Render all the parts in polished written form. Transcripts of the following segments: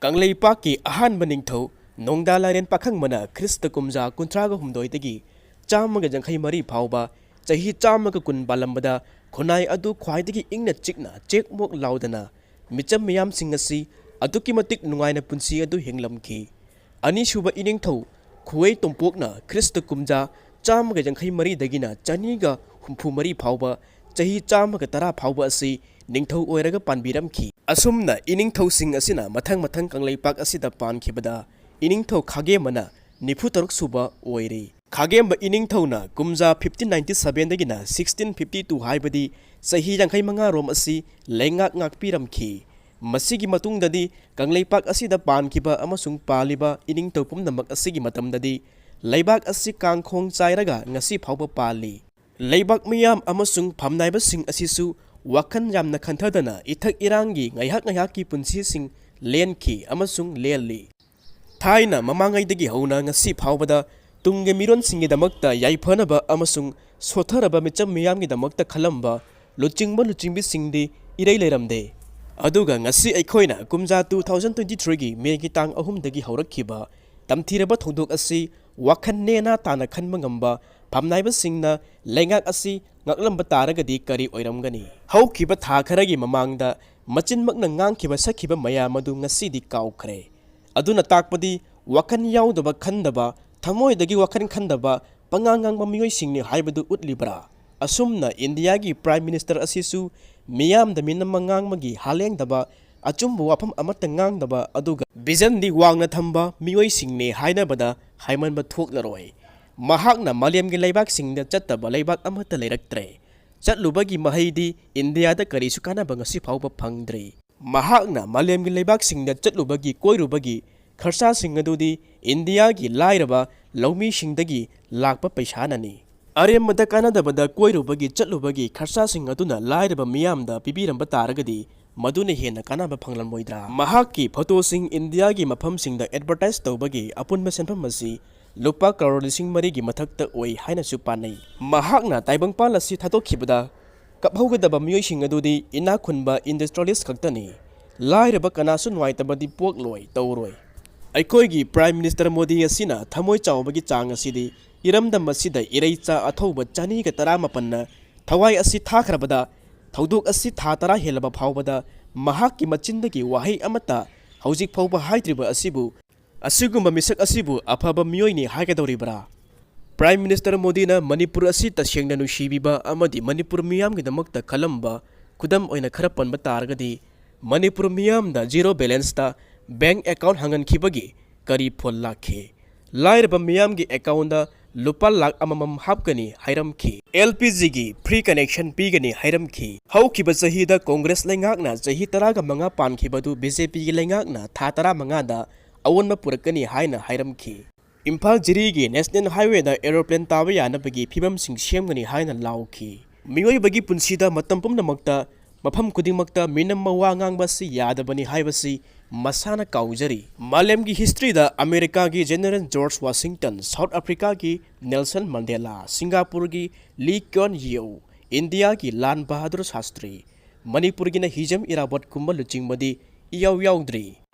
ꯀꯪꯂꯩꯄꯥꯛꯀꯤ ꯑꯍꯥꯟꯕ ꯅꯤꯡꯊꯧ ꯅꯣꯡꯗꯥ ꯂꯥꯏꯔꯦꯟ ꯄꯥꯈꯪꯕꯅ ꯈ꯭ꯔꯤꯁꯇ ꯀꯨꯝꯖꯥ contraꯒ ꯆꯥꯝꯃꯒ ꯌꯥꯡꯈꯩ ꯃꯔꯤ ꯐꯥꯎꯕ ꯆꯍꯤ ꯆꯥꯝꯃꯒ ꯀꯨꯟ ꯄꯥꯜꯂꯝꯕꯗ ꯈꯨꯟꯅꯥꯏ ꯑꯗꯨ ꯈ꯭ꯋꯥꯏꯗꯒꯤ ꯏꯪꯅ ꯆꯤꯛꯅ ꯆꯦꯛꯃꯣꯛ ꯂꯥꯎꯗꯅ ꯃꯤꯆꯝ ꯃꯤꯌꯥꯝꯁꯤꯡ ꯑꯁꯤ ꯑꯗꯨꯛꯀꯤ ꯃꯇꯤꯛ ꯅꯨꯡꯉꯥꯏꯅ ꯄꯨꯟꯁꯤ ꯑꯗꯨ ꯍꯤꯡꯂꯝꯈꯤ꯫ ꯑꯅꯤꯁꯨꯕ ꯏꯅꯤꯡꯊꯧ ꯈꯨꯋꯩ ꯇꯣꯝꯄꯣꯛꯅ ꯈ꯭ꯔꯤꯁꯇ ꯀꯨꯝꯖꯥ ꯆꯥꯝꯃꯒ ꯌꯥꯡꯈꯩ ꯃꯔꯤꯗꯒꯤꯅ ꯆꯅꯤꯒ ꯍꯨꯝꯐꯨ ꯃꯔꯤ ꯐꯥꯎꯕ ꯆꯍꯤ ꯆꯥꯝꯃꯒ ꯇꯔꯥ ꯐꯥꯎꯕ ꯑꯁꯤ ꯅꯤꯡꯊꯧ ꯑꯣꯏꯔꯒ ꯄꯥꯟꯕꯤꯔꯝꯈꯤ꯫ ꯑꯁꯨꯝꯅ ꯏꯅꯤꯡꯊꯧꯁꯤꯡ ꯑꯁꯤꯅ ꯃꯊꯪ ꯀꯪꯂꯩꯄꯥꯛ ꯑꯁꯤꯗ ꯄꯥꯟꯈꯤꯕꯗ ꯏꯅꯤꯡꯊꯧ ꯈꯥꯒꯦꯝꯕꯅ 94 ꯁꯨꯕ ꯑꯣꯏꯔꯤ꯫ ꯈꯥꯒꯦꯝꯕ ꯏꯅꯤꯡꯊꯧꯅ ꯀꯨꯝꯖꯥ 1597ꯗꯒꯤꯅ 1652 ꯍꯥꯏꯕꯗꯤ ꯆꯍꯤ 65 ꯔꯣꯝ ꯑꯁꯤ ꯂꯩꯉꯥꯛ ꯉꯥꯛꯄꯤꯔꯝꯈꯤ꯫ ꯃꯁꯤꯒꯤ ꯃꯇꯨꯡꯗꯗꯤ ꯀꯪꯂꯩꯄꯥꯛ ꯑꯁꯤꯗ ꯄꯥꯟꯈꯤꯕ ꯑꯃꯁꯨꯡ ꯄꯥꯜꯂꯤꯕ ꯏꯅꯤꯡꯊꯧ ꯄꯨꯝꯅꯃꯛ ꯑꯁꯤꯒꯤ ꯃꯇꯝꯗꯗꯤ ꯂꯩꯕꯥꯛ ꯑꯁꯤ ꯀꯥꯡꯈꯣꯡ ꯆꯥꯏꯔꯒ ꯉꯁꯤ ꯐꯥꯎꯕ ꯄꯥꯜꯂꯤ꯫ ꯂꯩꯕꯥꯛ ꯃꯤꯌꯥꯝ ꯑꯃꯁꯨꯡ ꯐꯝꯅꯥꯏꯕꯁꯤꯡ ꯑꯁꯤꯁꯨ ꯋꯥꯈꯜ ꯌꯥꯝꯅ ꯈꯟꯊꯗꯅ ꯏꯊꯛ ꯏꯔꯥꯡꯒꯤ ꯉꯥꯏꯍꯥꯛꯀꯤ ꯄꯨꯟꯁꯤꯁꯤꯡ ꯂꯦꯟꯈꯤ ꯑꯃꯁꯨꯡ ꯂꯦꯜꯂꯤ꯫ ꯊꯥꯏꯅ ꯃꯃꯥꯡꯉꯩꯗꯒꯤ ꯍꯧꯅ ꯉꯁꯤ ꯐꯥꯎꯕꯗ ꯇꯨꯡꯒꯤ ꯃꯤꯔꯣꯟꯁꯤꯡꯒꯤꯗꯃꯛꯇ ꯌꯥꯏꯐꯅꯕ ꯑꯃꯁꯨꯡ ꯁꯣꯠꯊꯔꯕ ꯃꯤꯆꯝ ꯃꯤꯌꯥꯝꯒꯤꯗꯃꯛꯇ ꯈꯜꯂꯝꯕ ꯂꯨꯆꯤꯡꯕꯤꯁꯤꯡꯗꯤ ꯏꯔꯩ ꯂꯩꯔꯝꯗꯦ꯫ ꯑꯗꯨꯒ ꯉꯁꯤ ꯑꯩꯈꯣꯏꯅ ꯀꯨꯝꯖꯥ 2023ꯒꯤ ꯃꯦꯒꯤ ꯇꯥꯡ 3ꯗꯒꯤ ꯍꯧꯔꯛꯈꯤꯕ ꯇꯝꯊꯤꯔꯕ ꯊꯧꯗꯣꯛ ꯑꯁꯤ ꯋꯥꯈꯜ ꯅꯦꯅꯥ ꯇꯥꯅ ꯈꯟꯕ ꯉꯝꯕ ꯐꯝꯅꯥꯏꯕꯁꯤꯡꯅ ꯂꯩꯉꯥꯛ ꯑꯁꯤ ꯉꯥꯛꯂꯝꯕ ꯇꯥꯔꯒꯗꯤ ꯀꯔꯤ ꯑꯣꯏꯔꯝꯒꯅꯤ? ꯍꯧꯈꯤꯕ ꯊꯥ ꯈꯔꯒꯤ ꯃꯃꯥꯡꯗ ꯃꯆꯤꯟꯃꯛꯅ ꯉꯥꯡꯈꯤꯕ ꯁꯛꯈꯤꯕ ꯃꯌꯥꯝ ꯑꯗꯨ ꯉꯁꯤꯗꯤ ꯀꯥꯎꯈ꯭ꯔꯦ꯫ ꯑꯗꯨꯅ ꯇꯥꯛꯄꯗꯤ ꯋꯥꯈꯜ ꯌꯥꯎꯗꯕ ꯈꯟꯗꯕ ꯊꯃꯣꯏꯗꯒꯤ ꯋꯥꯈꯜ ꯈꯟꯗꯕ ꯄꯉꯥꯡꯉꯥꯡꯕ ꯃꯤꯑꯣꯏꯁꯤꯡꯅꯤ ꯍꯥꯏꯕꯗꯨ ꯎꯠꯂꯤꯕ꯭ꯔꯥ? ꯑꯁꯨꯝꯅ ꯏꯟꯗꯤꯌꯥꯒꯤ ꯄ꯭ꯔꯥꯏꯝ ꯃꯤꯅꯤꯁꯇꯔ ꯑꯁꯤꯁꯨ ꯃꯤꯌꯥꯝꯗ ꯃꯤꯅꯝ ꯉꯥꯡꯕꯒꯤ ꯍꯥꯂꯦꯡꯗꯕ ꯑꯆꯨꯝꯕ ꯋꯥꯐꯝ ꯑꯃꯠꯇ ꯉꯥꯡꯗꯕ ꯑꯗꯨꯒ ꯚꯤꯖꯟꯗꯤ ꯋꯥꯡꯅ ꯊꯝꯕ ꯃꯤꯑꯣꯏꯁꯤꯡꯅꯤ ꯍꯥꯏꯅꯕꯗ ꯍꯥꯏꯃꯟꯕ ꯊꯣꯛꯂꯔꯣꯏ꯫ ꯃꯍꯥꯛꯅ ꯃꯥꯂꯦꯝꯒꯤ ꯂꯩꯕꯥꯛꯁꯤꯡꯗ ꯆꯠꯇꯕ ꯂꯩꯕꯥꯛ ꯑꯃꯠꯇ ꯂꯩꯔꯛꯇ꯭ꯔꯦ꯫ ꯆꯠꯂꯨꯕꯒꯤ ꯃꯍꯩꯗꯤ ꯏꯟꯗꯤꯌꯥꯗ ꯀꯔꯤꯁꯨ ꯀꯥꯟꯅꯕ ꯉꯁꯤ ꯐꯥꯎꯕ ꯐꯪꯗ꯭ꯔꯤ꯫ ꯃꯍꯥꯛꯅ ꯃꯥꯂꯦꯝꯒꯤ ꯂꯩꯕꯥꯛꯁꯤꯡꯗ ꯆꯠꯂꯨꯕꯒꯤ ꯀꯣꯏꯔꯨꯕꯒꯤ ꯈꯔꯁꯥꯁꯤꯡ ꯑꯗꯨꯗꯤ ꯏꯟꯗꯤꯌꯥꯒꯤ ꯂꯥꯏꯔꯕ ꯂꯧꯃꯤꯁꯤꯡꯗꯒꯤ ꯂꯥꯛꯄ ꯄꯩꯁꯥꯅꯅꯤ꯫ ꯑꯔꯦꯝꯕꯗ ꯀꯥꯟꯅꯗꯕꯗ ꯀꯣꯏꯔꯨꯕꯒꯤ ꯆꯠꯂꯨꯕꯒꯤ ꯈꯔꯁꯥꯁꯤꯡ ꯑꯗꯨꯅ ꯂꯥꯏꯔꯕ ꯃꯤꯌꯥꯝꯗ ꯄꯤꯕꯤꯔꯝꯕ ꯇꯥꯔꯒꯗꯤ ꯃꯗꯨꯅ ꯍꯦꯟꯅ ꯀꯥꯟꯅꯕ ꯐꯪꯂꯝꯂꯣꯏꯗ꯭ꯔꯥ? ꯃꯍꯥꯛꯀꯤ ꯐꯣꯇꯣꯁꯤꯡ ꯏꯟꯗꯤꯌꯥꯒꯤ ꯃꯐꯝꯁꯤꯡꯗ ꯑꯦꯗꯚꯔꯇꯥꯏꯖ ꯇꯧꯕꯒꯤ ꯑꯄꯨꯟꯕ ꯁꯦꯟꯐꯝ ꯑꯁꯤ ꯂꯨꯄꯥ ꯀꯔꯣꯔ 4,000ꯒꯤ ꯃꯊꯛꯇ ꯑꯣꯏ ꯍꯥꯏꯅꯁꯨ ꯄꯥꯅꯩ꯫ ꯃꯍꯥꯛꯅ ꯇꯥꯏꯕꯪꯄꯥꯜ ꯑꯁꯤ ꯊꯥꯗꯣꯛꯈꯤꯕꯗ ꯀꯞꯍꯧꯒꯗꯕ ꯃꯤꯑꯣꯏꯁꯤꯡ ꯑꯗꯨꯗꯤ ꯏꯅꯥꯛ ꯈꯨꯟꯕ ꯏꯟꯗꯁꯇ꯭ꯔꯤꯌꯦꯂꯤꯁ ꯈꯛꯇꯅꯤ꯫ ꯂꯥꯏꯔꯕ ꯀꯅꯥꯁꯨ ꯅꯨꯡꯉꯥꯏꯇꯕꯗꯤ ꯄꯣꯛꯂꯣꯏ ꯇꯧꯔꯣꯏ꯫ ꯑꯩꯈꯣꯏꯒꯤ ꯄ꯭ꯔꯥꯏꯝ ꯃꯤꯅꯤꯁꯇꯔ ꯃꯣꯗꯤ ꯑꯁꯤꯅ ꯊꯃꯣꯏ ꯆꯥꯎꯕꯒꯤ ꯆꯥꯡ ꯑꯁꯤꯗꯤ ꯏꯔꯝꯗꯝ ꯑꯁꯤꯗ ꯏꯔꯩꯆꯥ ꯑꯊꯧꯕ 118ꯅ ꯊꯋꯥꯏ ꯑꯁꯤ ꯊꯥꯈ꯭ꯔꯕꯗ ꯊꯧꯗꯣꯛ ꯑꯁꯤ ꯊꯥ 10 ꯍꯦꯜꯂꯕ ꯐꯥꯎꯕꯗ ꯃꯍꯥꯛꯀꯤ ꯃꯆꯤꯟꯗꯒꯤ ꯋꯥꯍꯩ ꯑꯃꯠꯇ ꯍꯧꯖꯤꯛ ꯐꯥꯎꯕ ꯍꯥꯏꯗ꯭ꯔꯤꯕ ꯑꯁꯤꯕꯨ ꯑꯁꯤꯒꯨꯝꯕ ꯃꯤꯁꯛ ꯑꯁꯤꯕꯨ ꯑꯐꯕ ꯃꯤꯑꯣꯏꯅꯤ ꯍꯥꯏꯒꯗꯧꯔꯤꯕ꯭ꯔꯥ? ꯄ꯭ꯔꯥꯏꯝ ꯃꯤꯅꯤꯁꯇꯔ ꯃꯣꯗꯤꯅ ꯃꯅꯤꯄꯨꯔ ꯑꯁꯤ ꯇꯁꯦꯡꯅ ꯅꯨꯡꯁꯤꯕꯤꯕ ꯑꯃꯗꯤ ꯃꯅꯤꯄꯨꯔ ꯃꯤꯌꯥꯝꯒꯤꯗꯃꯛꯇ ꯈꯜꯂꯝꯕ ꯈꯨꯗꯝ ꯑꯣꯏꯅ ꯈꯔ ꯄꯟꯕ ꯇꯥꯔꯒꯗꯤ ꯃꯅꯤꯄꯨꯔ ꯃꯤꯌꯥꯝꯗ ꯖꯤꯔꯣ ꯕꯦꯂꯦꯟꯁꯇ ꯕꯦꯡꯛ ꯑꯦꯀꯥꯎꯟꯠ ꯍꯥꯡꯍꯟꯈꯤꯕꯒꯤ ꯀꯔꯤ ꯐꯣꯜ ꯂꯥꯛꯈꯤ? ꯂꯥꯏꯔꯕ ꯃꯤꯌꯥꯝꯒꯤ ꯑꯦꯀꯥꯎꯟꯠꯗ ꯂꯨꯄꯥ ꯂꯥꯈ ꯑꯃꯃꯝ ꯍꯥꯞꯀꯅꯤ ꯍꯥꯏꯔꯝꯈꯤ꯫ LPGꯒꯤ ꯐ꯭ꯔꯤ ꯀꯅꯦꯛꯁꯟ ꯄꯤꯒꯅꯤ ꯍꯥꯏꯔꯝꯈꯤ꯫ ꯍꯧꯈꯤꯕ ꯆꯍꯤꯗ ꯀꯣꯡꯒ꯭ꯔꯦꯁ ꯂꯩꯉꯥꯛꯅ ꯆꯍꯤ 15 ꯄꯥꯟꯈꯤꯕꯗꯨ BJPꯒꯤ ꯂꯩꯉꯥꯛꯅ ꯊꯥ 15ꯗ ꯑꯑꯣꯟꯕ ꯄꯨꯔꯛꯀꯅꯤ ꯍꯥꯏꯅ ꯍꯥꯏꯔꯝꯈꯤ꯫ ꯏꯝꯐꯥꯜ ꯖꯤꯔꯤꯒꯤ ꯅꯦꯁꯅꯦꯜ ꯍꯥꯏꯋꯦꯗ ꯑꯦꯔꯣꯄ꯭ꯂꯦꯟ ꯇꯥꯕ ꯌꯥꯅꯕꯒꯤ ꯐꯤꯚꯝꯁꯤꯡ ꯁꯦꯝꯒꯅꯤ ꯍꯥꯏꯅ ꯂꯥꯎꯈꯤ꯫ ꯃꯤꯑꯣꯏꯕꯒꯤ ꯄꯨꯟꯁꯤꯗ ꯃꯇꯝ ꯄꯨꯝꯅꯃꯛꯇ ꯃꯐꯝ ꯈꯨꯗꯤꯡꯃꯛꯇ ꯃꯤꯅꯝꯕ ꯋꯥ ꯉꯥꯡꯕ ꯑꯁꯤ ꯌꯥꯗꯕꯅꯤ ꯍꯥꯏꯕꯁꯤ ꯃꯁꯥꯅ ꯀꯥꯎꯖꯔꯤ꯫ ꯃꯥꯂꯦꯝꯒꯤ ꯍꯤꯁꯇ꯭ꯔꯤꯗ ꯑꯃꯦꯔꯤꯀꯥꯒꯤ ꯖꯦꯅꯔꯦꯜ ꯖꯣꯔꯖ ꯋꯥꯁꯤꯡꯇꯟ, ꯁꯥꯎꯠ ꯑꯐ꯭ꯔꯤꯀꯥꯒꯤ ꯅꯦꯜꯁꯟ ꯃꯟꯗꯦꯂꯥ, ꯁꯤꯡꯒꯥꯄꯨꯔꯒꯤ ꯂꯤ ꯀ꯭ꯌꯣꯟ ꯌꯤꯎ, ꯏꯟꯗꯤꯌꯥꯒꯤ ꯂꯥꯜ ꯕꯍꯥꯗꯨꯔ ꯁꯥꯁꯇ꯭ꯔꯤ, ꯃꯅꯤꯄꯨꯔꯒꯤꯅ ꯍꯤꯖꯝ ꯏꯔꯥꯕꯣꯠꯀꯨꯝꯕ ꯂꯨꯆꯤꯡꯕꯗꯤ ꯏꯌꯥꯎ ꯌꯥꯎꯗ꯭ꯔꯤ꯫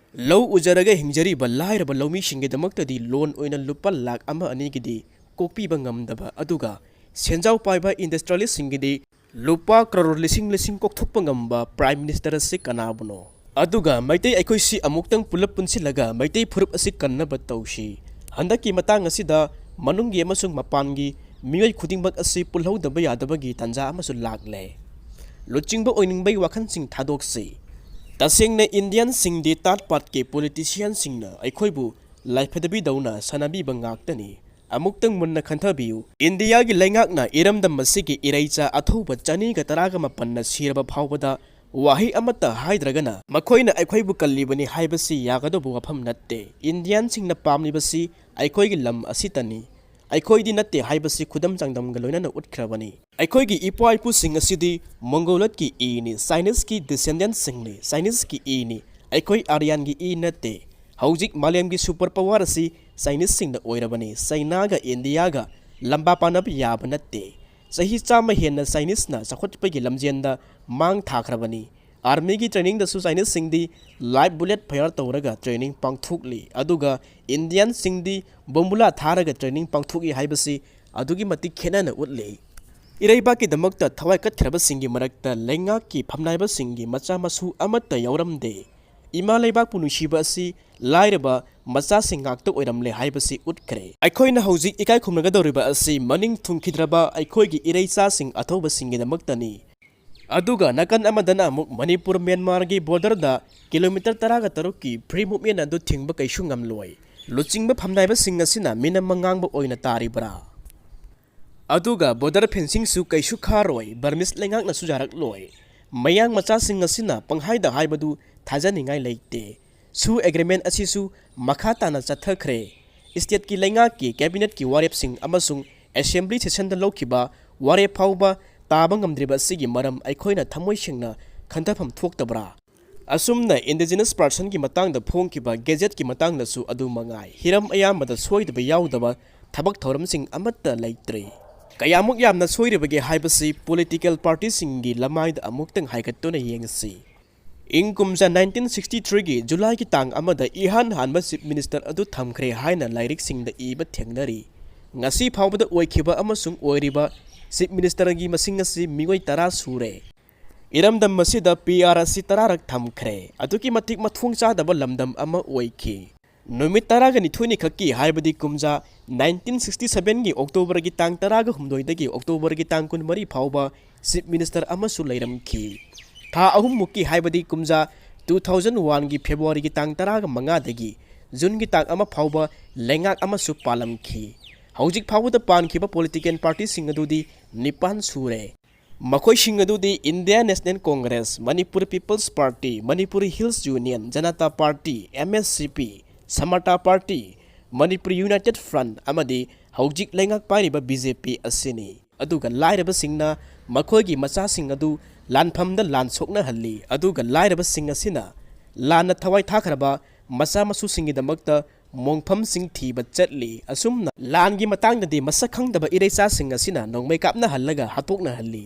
ꯂꯧ ꯎꯖꯔꯒ ꯍꯤꯡꯖꯔꯤꯕ ꯂꯥꯏꯔꯕ ꯂꯧꯃꯤꯁꯤꯡꯒꯤꯗꯃꯛꯇꯗꯤ ꯂꯣꯟ ꯑꯣꯏꯅ ꯂꯨꯄꯥ ꯂꯥꯈ 1-2ꯒꯤꯗꯤ ꯀꯣꯛꯄꯤꯕ ꯉꯝꯗꯕ ꯑꯗꯨꯒ ꯁꯦꯟꯖꯥꯎ ꯄꯥꯏꯕ ꯏꯟꯗꯁꯇ꯭ꯔꯤꯌꯦꯂꯤꯁꯁꯤꯡꯒꯤꯗꯤ ꯂꯨꯄꯥ ꯀꯔꯣꯔ ꯂꯤꯁꯤꯡ ꯀꯣꯛꯊꯣꯛꯄ ꯉꯝꯕ ꯄ꯭ꯔꯥꯏꯝ ꯃꯤꯅꯤꯁꯇꯔ ꯑꯁꯤ ꯀꯅꯥꯕꯨꯅꯣ? ꯑꯗꯨꯒ ꯃꯩꯇꯩ ꯑꯩꯈꯣꯏꯁꯤ ꯑꯃꯨꯛꯇꯪ ꯄꯨꯂꯞ ꯄꯨꯟꯁꯤꯜꯂꯒ ꯃꯩꯇꯩ ꯐꯨꯔꯨꯞ ꯑꯁꯤ ꯀꯟꯅꯕ ꯇꯧꯁꯤ꯫ ꯍꯟꯗꯛꯀꯤ ꯃꯇꯥꯡ ꯑꯁꯤꯗ ꯃꯅꯨꯡꯒꯤ ꯑꯃꯁꯨꯡ ꯃꯄꯥꯟꯒꯤ ꯃꯤꯑꯣꯏ ꯈꯨꯗꯤꯡꯃꯛ ꯑꯁꯤ ꯄꯨꯜꯍꯧꯗꯕ ꯌꯥꯗꯕꯒꯤ ꯇꯥꯟꯖꯥ ꯑꯃꯁꯨ ꯂꯥꯛꯂꯦ꯫ ꯂꯨꯆꯤꯡꯕ ꯑꯣꯏꯅꯤꯡꯕꯒꯤ ꯋꯥꯈꯜꯁꯤꯡ ꯊꯥꯗꯣꯛꯁꯤ꯫ ꯇꯁꯦꯡꯅ ꯏꯟꯗꯤꯌꯟꯁꯤꯡꯗꯤ ꯇꯥꯠ ꯄꯥꯠꯀꯤ ꯄꯣꯂꯤꯇꯤꯁꯤꯌꯟꯁꯤꯡꯅ ꯑꯩꯈꯣꯏꯕꯨ ꯂꯥꯏꯐꯗꯕꯤꯗꯧꯅ ꯁꯥꯟꯅꯕꯤꯕ ꯉꯥꯛꯇꯅꯤ꯫ ꯑꯃꯨꯛꯇꯪ ꯃꯨꯟꯅ ꯈꯟꯊꯕꯤꯌꯨ꯫ ꯏꯟꯗꯤꯌꯥꯒꯤ ꯂꯩꯉꯥꯛꯅ ꯏꯔꯝꯗꯝ ꯑꯁꯤꯒꯤ ꯏꯔꯩꯆꯥ ꯑꯊꯧꯕ 118ꯅ ꯁꯤꯔꯕ ꯐꯥꯎꯕꯗ ꯋꯥꯍꯩ ꯑꯃꯠꯇ ꯍꯥꯏꯗ꯭ꯔꯒꯅ ꯃꯈꯣꯏꯅ ꯑꯩꯈꯣꯏꯕꯨ ꯀꯜꯂꯤꯕꯅꯤ ꯍꯥꯏꯕꯁꯤ ꯌꯥꯒꯗꯧꯕ ꯋꯥꯐꯝ ꯅꯠꯇꯦ꯫ ꯏꯟꯗꯤꯌꯟꯁꯤꯡꯅ ꯄꯥꯝꯂꯤꯕꯁꯤ ꯑꯩꯈꯣꯏꯒꯤ ꯂꯝ ꯑꯁꯤꯇꯅꯤ, ꯑꯩꯈꯣꯏꯗꯤ ꯅꯠꯇꯦ ꯍꯥꯏꯕꯁꯤ ꯈꯨꯗꯝ ꯆꯥꯡꯗꯝꯒ ꯂꯣꯏꯅꯅ ꯎꯠꯈ꯭ꯔꯕꯅꯤ꯫ ꯑꯩꯈꯣꯏꯒꯤ ꯏꯄꯥ ꯏꯄꯨꯁꯤꯡ ꯑꯁꯤꯗꯤ ꯃꯣꯡꯒꯣꯂꯠꯀꯤ ꯏꯅꯤ, ꯆꯥꯏꯅꯤꯁꯀꯤ ꯗꯤꯁꯦꯟꯗꯦꯟꯠꯁꯤꯡꯅꯤ, ꯆꯥꯏꯅꯤꯁꯀꯤ ꯏꯅꯤ, ꯑꯩꯈꯣꯏ ꯑꯥꯔꯌꯥꯟꯒꯤ ꯏ ꯅꯠꯇꯦ꯫ ꯍꯧꯖꯤꯛ ꯃꯥꯂꯦꯝꯒꯤ ꯁꯨꯄꯔ ꯄꯋꯥꯔ ꯑꯁꯤ ꯆꯥꯏꯅꯤꯁꯁꯤꯡꯅ ꯑꯣꯏꯔꯕꯅꯤ꯫ ꯆꯩꯅꯥꯒ ꯏꯟꯗꯤꯌꯥꯒ ꯂꯝꯕꯥ ꯄꯥꯅꯕ ꯌꯥꯕ ꯅꯠꯇꯦ꯫ ꯆꯍꯤ 100 ꯍꯦꯟꯅ ꯆꯥꯏꯅꯤꯁꯅ ꯆꯥꯎꯈꯠꯄꯒꯤ ꯂꯝꯖꯦꯟꯗ ꯃꯥꯡ ꯊꯥꯈ꯭ꯔꯕꯅꯤ꯫ आर्मी की ट्रेनिंग दसु चाइनीज सिंगदी लाइव बुलेट फायर तौरगा ट्रेनिंग पांगथुकली अदुगा इंडियन सिंगदी बोम्बुला थारगा ट्रेनिंग पांगथुकी हाइबसी अदुगी मति खेनना उतले इरैबाकी दमकता थवाई कटखरबा सिंगी मरकता लेंगा की फमनाइबा सिंगी मचा मसु अमत्ता यौरमदे इमा लेबाक पुनुशिबा असि लाइरबा मचा सिंगाक्ता ओइरमले हाइबसी उतखरे अखोइना हौजिक इकाय खुमनगदौरिबा असि मनिंग थुंखिद्रबा अखोइगी इरैचा सिंग अथौबा सिंगी दमकतानी अदुगा नकन अमदना अमुक मणिपुर म्यांमार की बॉर्डर दा किलोमीटर 13 की फ्री मूवमेंट अदु थिंगबा कैसु ngamloi लुचिंगबा फमनाइबा सिंग असिना मिना मंगांगबा ओइना तारिबरा अदुगा बॉर्डर फेंसिंग सु कैसु खारोय बर्मिस लेंगाकना सुजारक लोय मयांग मचा सिंग असिना पंहाइदा हाइबदु थाजानिंगाय लेते सु एग्रीमेंट असिसु मखा ताना चथखरे स्टेट की लेंगा की कैबिनेट की वारेप सिंग अमसुंग असेंबली सेशन दा लौखिबा वारेप फाउबा ताबा ngamdriba sigi maram aikoina thamoi sengna khantafam thoktabra asumna indigenous person ki matang da phongkiba gadget ki matang da su adu mangai hiram ayamada soidaba yaudaba thabak thoram sing amatta leitre kayamuk yamna soiribage haibasi political party singi lamai da amuktang haikattuna yengsi ingkumja 1963 gi july ki tang amada ihan hanba chief minister adu thamkhre haina lairik sing da iba thengnari ngasi phawbada oikhiba amasung oiriba Chief Minister की मसिंग असी मिगोई 10 सूरे इरमदम मसिदा PR असी 10 रक थमखरे अदुकी मतिक मथुंग चादब लमदम अमा ओइखि नुमित 10 गनि थुनि खक्की हाइबदि कुमजा 1967 की October की तांग 10 ग हुमदोइदगी October की तांग 23 फावबा Chief Minister अमसु लैरमखि था अहुम मुक्की हाइबदि कुमजा 2001 की फेब्रुवारी की तांग 10 ग मंगादगी जून की तांग अमा फावबा लेंगाक अमसु पालमखि हौजिक फावदा पानखिबा पॉलिटिकल पार्टी सिंग अदुदी निपान सूरे मखोई सिंग अदुदी India National Congress Manipur peoples party Manipur hills union Janata party MSCP Samata party Manipur united front अमदी हौजिक लेंगाक पाइरिबा BJP असिनी अदुगा लाइरबा सिंगना मखोईगी मचा सिंग अदु लानफमदा लान सोकना हल्ली अदुगा लाइरबा सिंग असिना लान थवाई थाखरबा मचा मसु सिंगिदमक्ता मोंगफम सिंग थीबा चटली असुमना लानगी मतंगददी मसक खंगदबा इरेचा सिंग असिना नोंमै कापना हल्लगा हातोकना हल्ली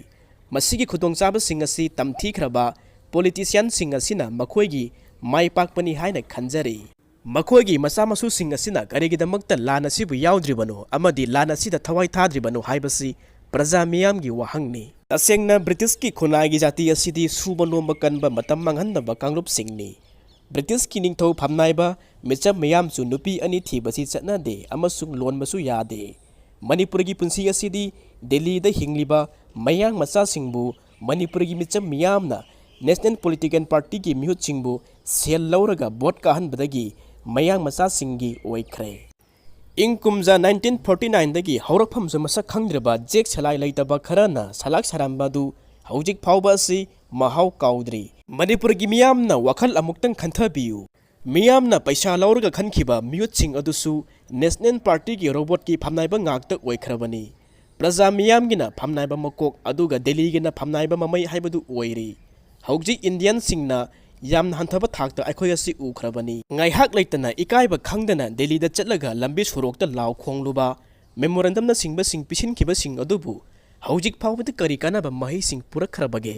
मसिगी खुदोंचाबा सिंग असि तमथीखरबा पॉलिटिशियन सिंग असिना मखोईगी माइपाकपनी हाइना खंजरी मखोईगी मचा मसु सिंग असिना करिगिदमक्ता लान असिबु याउद्रिबनो अमदी लान असिदा थवाई थाद्रिबनो हाइबसि प्रजा मियामगी वहंगनी तसेंगना ब्रिटिश की खुनागी जाति असिदी सुबा नोंबा कनबा मतम मंगहनबा कांगरूप सिंगनी ब्रिटिश की निंगथौ फमनाइबा मिचम मयामसु नुपी अनि थीबसि चटनादे अमसुंग लोनबसु यादे मणिपुर की पुंसी असिदी दिल्ली दा हिंगलिबा मयांग मचा सिंगबु मणिपुर की मिचम मयामना नेशनल पॉलिटिकल पार्टी की मिहुत सिंगबु सेल लौरगा वोट काहनबदगी मयांग मचा सिंगी ओइखरे इंग कुमजा 1949 दगी हौरकफमसु मसक खंगद्रबा जेक सलाई लैतबा खरना सलाक सरामबादु हौजिक फावबा असि महाव काउद्री मणिपुर की मियामना वखल अमुक्तंग खंथबियु मियामना पैसा लौरगा खनखिबा मियुतसिंग अदुसु नेशनल पार्टी की रोबोट की फमनाइबा ngakta ओइखरबनी प्रजा मियामगिना फमनाइबा मकोक अदुगा दिल्लीगिना फमनाइबा ममै हाइबदु ओइरी हौजी इंडियन सिंगना यामना हंथबा थाकता अखोय असि उखरबनी ngaiहak लेतना इकाइबा खंगदना दिल्लीदा चटलगा लंबी सुरोकता लाव खोंगलुबा मेमोरेंडमना सिंगबा सिंग पिसिनखिबा सिंग अदुबु हौजिक फावबदा करी कानाबा मही सिंग पुरखरबगे